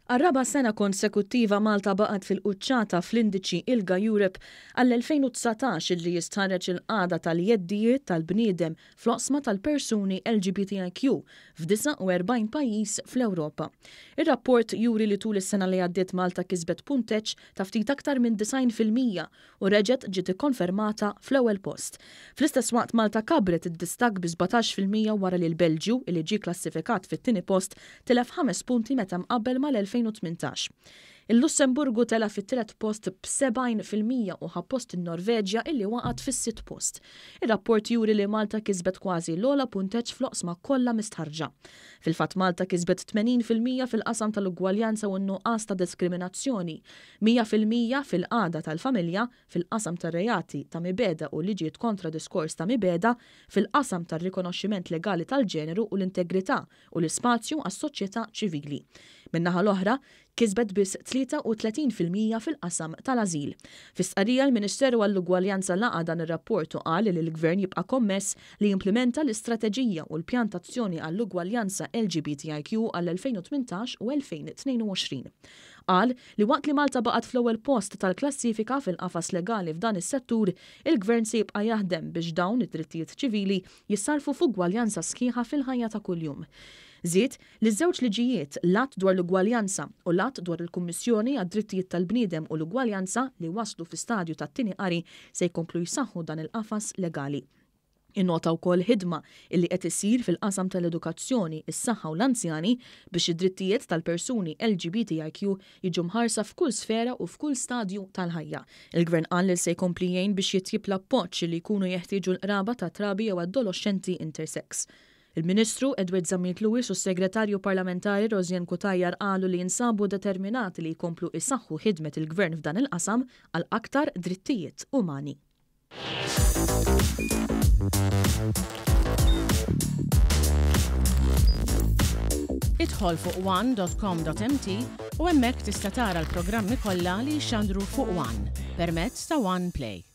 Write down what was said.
Għar-raba sena konsekuttiva Malta baqgħet fil-quċċata fl-Indiċi Ilga-Europe għall-2019 li jistħarreġ il-qagħda tal-jeddijiet, tal-bniedem, fl-oqsma tal-persuni LGBTIQ f'49 pajjiż fl-Ewropa. Ir-rapport juri li tul is-sena li għaddiet Malta kisbet punteġġ ta' ftit aktar minn 90% u reġgħet ġiet ikkonfermata fl-ewwel post. Fl-istess waqt Malta kabret id-distakk bi 17% wara li l-Belġju li ġie klassifikat fit-tieni post tilef 5 punti meta mqabbel mal-2018. Il-Lussemburgu tela fit-tielet post b'70% u ħappost in-Norveġja illi waqgħet fis-sitt post. Ir-rapport juri li Malta kisbet kważi l-ogħla punteġġ fl-oqsma kollha mistħarġa. Fil-fatt Malta kisbet 80% fil-qasam tal-ugwaljanza u n-nuqqas ta' diskriminazzjoni, 100% fil-qagħda tal-familja, fil-qasam tar-reati ta' mibeda u liġijiet kontra diskors ta' mibeda, fil-qasam tar-rikonoxximent legali tal-ġeneru u l-integrità u l-ispazju għas-soċjetà ċivili. Min-naħa l-oħra, kisbet biss 33% fil-qasam tal-ażil. Fis-stqarrija l-Ministeru għall-Ugwaljanza laqa dan ir-rapport u qal li l-Gvern jibqa' kommess li jimplementa l-istrateġija u l-pjantazzjoni għall-ugwaljanza LGBTIQ għall-2018 u 2022. Qal li waqt li Malta baqgħet fl-ewwel post tal-klassifika fil-qafas legali f'dan is-settur, il-Gvern se jibqa' jaħdem biex dawn id-drittijiet ċivili jissarfu f'ugwaljanza sħiħa fil-ħajja ta' kuljum. Żied li ż-żewġ liġijiet l-att dwar l-ugwaljanza u l-att dwar il-Kummissjoni għad-drittijiet tal-bniedem u l-ugwaljanza li waslu fi stadju tat-tieni qari se jkomplu jsaħħu dan il-qafas legali. Innota wkoll ħidma illi qed isir fil-qasam tal-edukazzjoni, is-saħħa u l-anzjani biex id-drittijiet tal-persuni LGBTIQ jiġu mħarsa f'kull sfera u f'kull stadju tal-ħajja. Il-Gvern qal li se jkompli jgħin biex jitjib l-appoġġ li jkunu jeħtieġu l-qraba ta' trabi jew adolescenti intersex. Il-Ministru Edward Zammit Lewis u s-Segretarju Parlamentari Rosjan Kutajjar qalu li jinsabu determinati li jkomplu isaħħu ħidmet il-Gvern f'dan il-qasam għal aktar drittijiet umani. Idħol fuq one.com.mt u hemmhekk tista' tara l-programmi kollha li jxandru fuq One permezz ta' One Play.